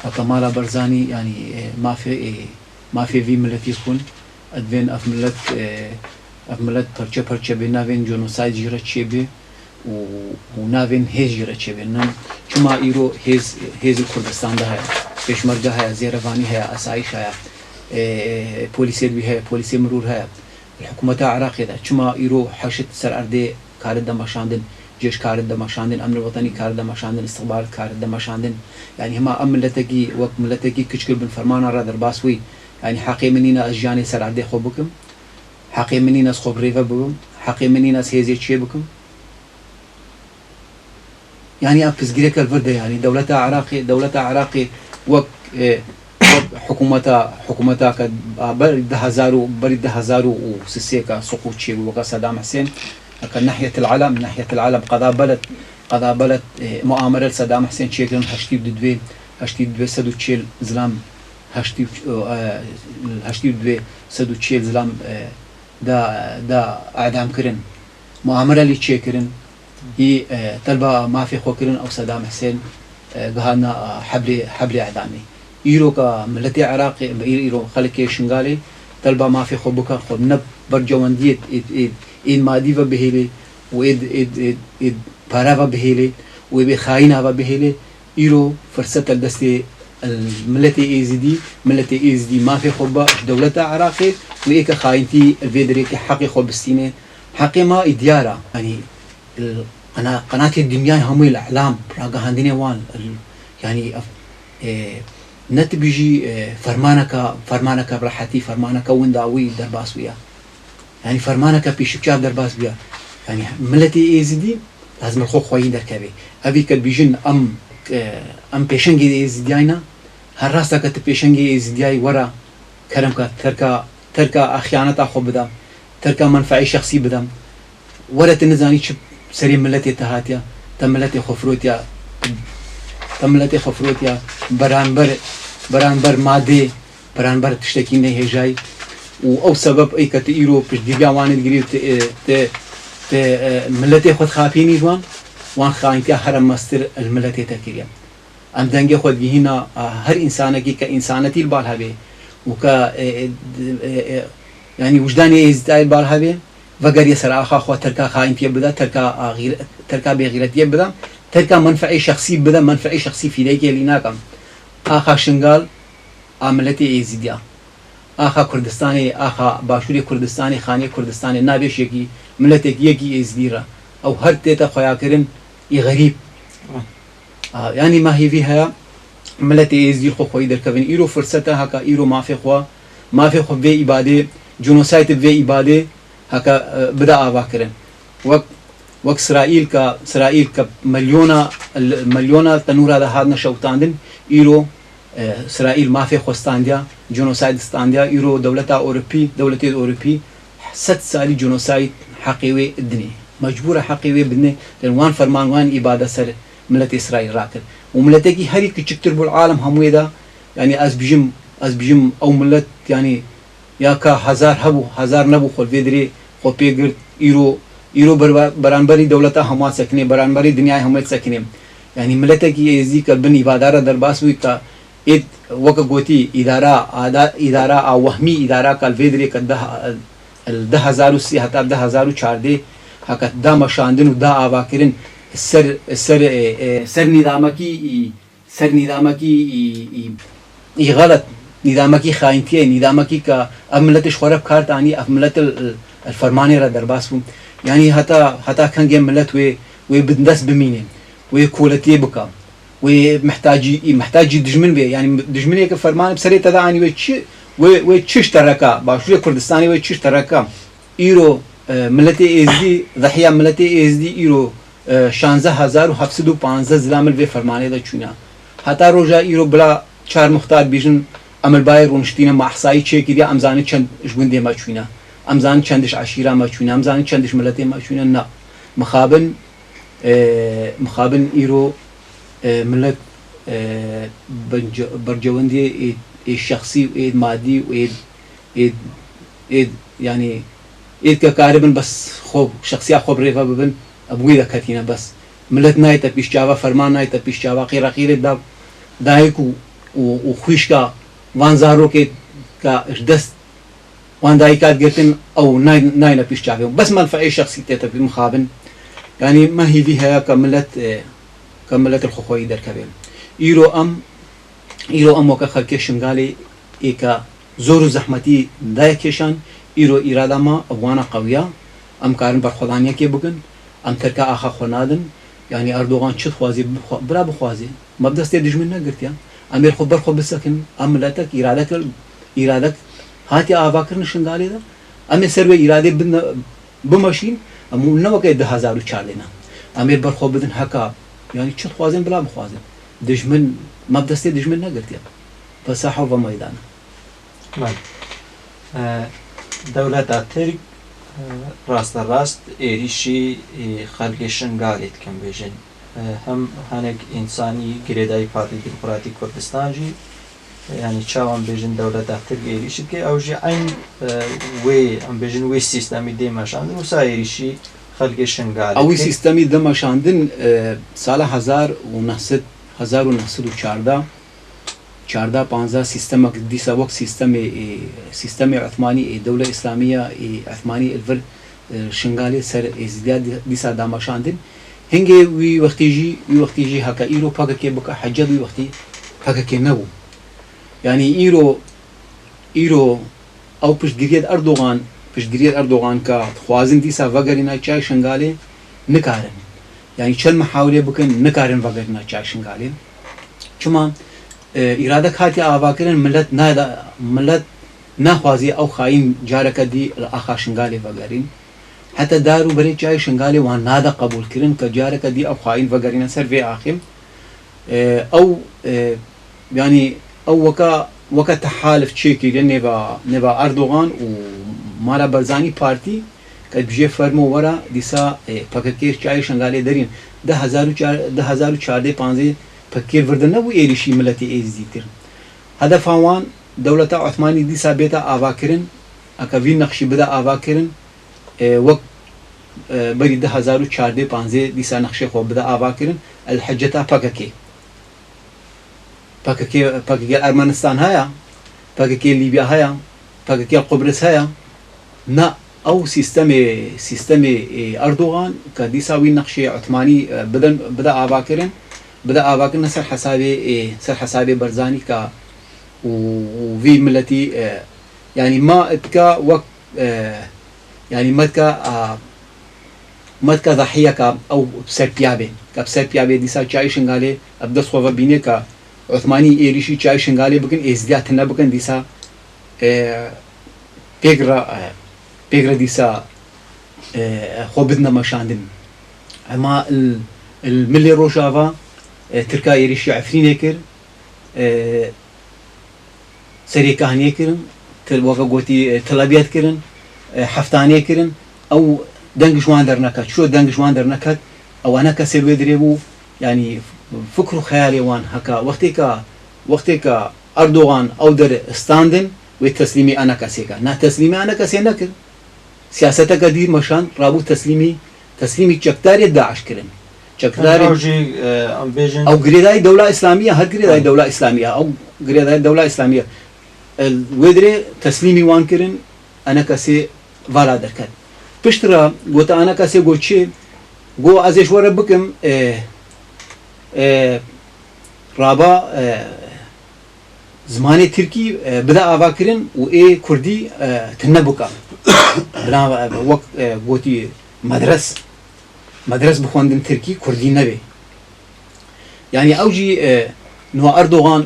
كمالا برزاني يعني ما في في ملتي يكون ادفين افملت برچه بنافين جنوسايد جيرا تشيبي ونافين هيز جيرا تشيبي نم چما ايرو هيز الكردستان ده هي پشمرگه هي زيرفاني هي اسايش هي بوليسي بي هي بوليسي مرور هي الحكومه العراقيه ده چما ايرو حشت سر اردي كارد دمشاندن جيش كارد دمشاندن امن الوطني كارد دمشاندن استخبارات كارد دمشاندن يعني هما ملتقي وقت ملتقي كشكل بن فرمان را درباسوي يعني حقي منينا اجاني سر اردي خو بكم حقي مني ناس خب ريفا بكم حقي مني ناس هيزي تشي بكم يعني أبس جريك الفردة يعني دولة عراقي وك حكومتها كد برد هزارو وسيسيكا سقوط شيء وقا صدام حسين كان ناحية العالم قضاء بلد مؤامرة صدام حسين شيكلن هشتي دوي سدو تشيل زلام هشتي دوي سدو تشيل زلام دا اعدام كرن مؤامره اللي تشيكرن هي طلبه ما في خوكرن او صدام حسين قهنا حبل اعدامي ايرو كملتي عراقي ايرو خلك شنغالي طلبه ما في خوبك خب برجوانديت إن مادي وبهيلي وإد بارا وبهيلي وبخاينة وبهيلي إيرو فرصة الدستي الملتي إيزدي ما في خبا دولة عراقي وإيك خاينتي الفيدريك حقي خبستينه حقي ما إديارة يعني أنا قناة الدنيا هم الإعلام راجع عندنا وان يعني نت بيجي فرمانك براحتي فرمانك ونداوي درباس ويا يعني فرمانك بيشبشاف درباس بيا يعني ملتي إيزدي لازم الخو خوين دركبي أبي كالبيجن أم بيشنجي إيزديانا هالراستا كت بيشنجي إيزدياي ورا كلامك تركا أخيانة خو بدم تركا منفعي شخصي بدم ولا تنزاني شب سري ملتي تهاتيا تملتي خفروتيا برانبر مادي برانبر تشتكي نه جاي او سبب اي كت ايرو بش ديبيا وان دغري ت ملتي خد خافيني وان خاينتي حرم مستر الملتي تكيريا ام دنگه خد هنا هر انسانه كي كانسانتي البالها بي وك يعني وجداني ازداي البالها بي وگر يسر اخا خو تركا خاينتي بدا تركا بغيرتي بدا تركا منفعي شخصي في ديك ليناكم اخا شنغال عملتي ايزيديا اخا كردستاني اخا باشوري كردستاني خاني كردستاني نابش يكي ملتك يكي ايزديرا او هر تيتا خويا كرن غريب يعني ما هي فيها ملتي ايزدي خو خوي دركبن ايرو فرصتها هكا ايرو ما في خو في اباده جنوسايد في اباده هكا بدا اباكرن وقت اسرائيل مليونه تنور هذا هادنا شوتاندن ايرو اسرائيل ما في خوستانديا جنوسايد استانديا ايرو دولة اوروبي 6 سالي جنوسايد حقيوي الدنيا مجبوره حقيوي بدنا لان وان فرمان وان اباده سر ملت اسرائيل راكل وملتكي هري كتشتر بالعالم همويدا يعني از بيجم او ملت يعني يا كا هزار نبو خل فيدري خو بيغر ايرو برانبري دولتا هما سكنه برانبري دنيا هم سكنه يعني ملتكي يزيك البن اباداره درباس ويكا اد وكغوتي اداره او وهمي اداره كال فيدري كده ال 10000 حتى 10014 هكذا دا مشاندن ودا اباكرن سر نظامكي غلط نظامكي خاينتي نظامكي كاملتش خرب كارتاني املت الفرماني را درباسهم يعني حتى كان جيم ملت وبدندس بمينين وكولتي بكا ومحتاج دجمن بي يعني دجمن هيك فرمان بسري تداني وتشش تركا باشوي كردستاني وتشش تركا ايرو ملتي ازدي ضحيه ملتي ازدي ايرو 16715 زلامل في فرمانه دا چونا حتى روجا ايرو بلا 4 مختار بيجن عمل باير ونشتينا مع احصائي تشيكي دي امزانه چند جوندي ما چونا امزان چندش عشيره ما چونا امزان چندش ملتي ما چونا نا مخابن ايرو ملت برجوندي الشخصي وايد مادي وايد يعني ايد كقاربن بس خوب شخصيه خوب ريفا ببن ابوي ذكرتينا بس ملت نايته بيش جابا فرمان نايته بيش جابا قيره دا دايكو و خویشکە وان زارۆکێت کە دەست وان دایکات گرتن ئەو ناینە پیش چاکەوە بەس منفعەی شخصی تێتە پێ مخابن یعنی مەهیوی هەیە کە ملەت خۆخۆیی دەرکەبێن ئیرۆ ئەم وەکە خەڵکێ شنگالی ئێکە زۆر و زەحمەتی دایەکێشان ئیرۆ ئیراداما ئەوانە قەویە ئەم کارن بەرخۆڵانیەکێ بگن ئەم تەرکە ئاخا خۆ نادن یعنی ئەردۆغان چت خوازی برا بخوازی مەبدەستێ دژمن نەگرتیان ئەمێر خۆ بەرخۆ بسەکن ئەم ملەتەک ئیرادەک هاتی ئاواکردن شنگالیدا ئەمێ سەروێ ئیرادێ بمەشین ئەموو نەوەکەی 2014 ئەمێر بەرخۆ بدن هەکا یعنی چت خوازن بلا بخوازن دژمن مەبدەستێ دژمن نەگرتیان بە ساحە بە مەیدانە دەوڵەتە ترک ڕاستە ڕاست ئێریشی خەڵکی شنگالێت کەم بێژن هەم هەنێک ئینسانی گرێدای پارتی دیموکراتی کوردستانجی ینی چاوان بێژن دەوڵەتە ترک ئێریشت کە ئەوژی عین وێ ئەم بێژن وێ سیستەمی دێمەشاندن وسا ئێریشی خەڵکی شنگال ئەوی سیستەمی دەمەشاندن ساڵە 1914 15 سیستەمەک دیسە وەک سیستەمی عثمانی دەولە ئیسلامیە عثمانی ئەلڤەر شنگالی سەر ئێزیدیا دیسا دامەشاندن هەنگێ وی وەختیژی هەکە ئیرۆ پاکەکێ بکە حەجەت وی وەختی پاکەکێ نەبوو یعنی ئیرۆ ئەو پشتگیریت ئەردۆغان کە خوازن دیسا ڤەگەرینا چای شنگالێ نکارن یعنی چەند محاولێ بکەن نکارن ڤەگەرینا چای شنگالێ چما ئیرادە کاتی ئاواکردن ملەت ناخوازی ئەو خاین جارەکە دی ئاخا شنگالێ ڤەگەرین حتى دارو بري جاي شنغالي وان نادا قبول كرن كجارك دي او خاين فقرين سر في اخم او يعني او وكا تحالف تشيكي نبا اردوغان ومالا برزاني بارتي قد بجي فرمو ورا ديسا پاككير جاي شنغالي دارين 2014 15 پاككير وردن نبو ايريشي ملتي ايزدي كرن هدف وان دولة عثماني ديسا بيتا آوا كرن اكا في نقشي بدا آوا كرن وەک بەری 2014 دیسا نەخشەی خۆ بدە ئاواکردن الحەجەتا پاکەکێ ئەرمەنستان هەیە پاکەکێ لیبیا هەیە پاکەکێ قوبرس هەیە نا ئەو سیستەمی ئەردۆغان کە دیساوی نەخشەی عوتمانی بدە ئاواکردن سەر حەسابێ بەرزانی کە وی ملەتی یعنی ما ئەتکە وەک يعني مدك ضحية أو سربيابي كبسربيابي ديسا جاي شنغالي أبدأ صوفا بيني كا عثماني إيريشي جاي شنغالي بكن إزديات هنا بكن ديسا بيغرا ديسا خوبدنا مشاندن أما الملي روجافا تركا إيريشي عفرين كر سري كهني كرن وكا قوتي تلابيات كرن حفتانية كرن أو دنجشوان درنكت شو دنجشوان درنكت أو أنا كسر ودريبو يعني فكر خيالي وان هكا وقتك أردوغان أو در استاندن وتسليمي أنا كسيكا نا تسليمي أنا كسي نكر سياستك دي مشان رابو تسليمي چكداري داعش كرن چكداري أو غريداي دولة إسلامية هر غريداي دولة إسلامية أو غريداي دولة إسلامية ودري تسليمي وان كرن أنا كسي والا دركت پشترا گوتا أنا كسي گو چه گو ازش ورا بكم رابا زماني تركي بدا آوا كرن و اي كردي تنبوكا بنا وقت گوتي مدرس بخواندن تركي كردي نبي يعني اوجي نو أردوغان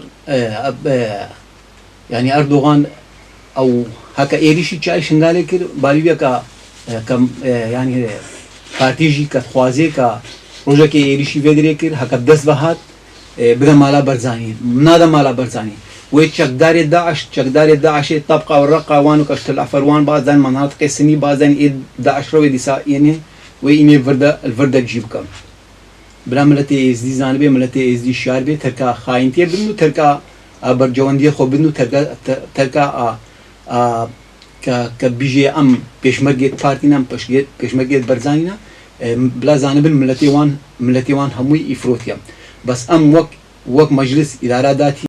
يعني أردوغان او هكا إيريشي جاي شنغالي كر باليبيا كم يعني بارتيجي كخوازي روجا كي إيريشي فيدري كر هكا بدس بهات بدا مالا برزاني نادا مالا برزاني ويتشكداري داعش طبقة والرقة وانو كشتل أفروان بعضان مناطق السني بعضان إيد داعش روي ديسا يعني ويني الفردة تجيب كم بلا ملتي إزدي زانبي ملتي إزدي شاربي تركا خاينتي بدنو تركا برجواندية خو بدنو تركا كبيجي أم بيشمرجت بارتينا بيشمرجت برزانينا بلا زانب ملتي وان هموي إفروتيا بس أم وك مجلس إدارة داتي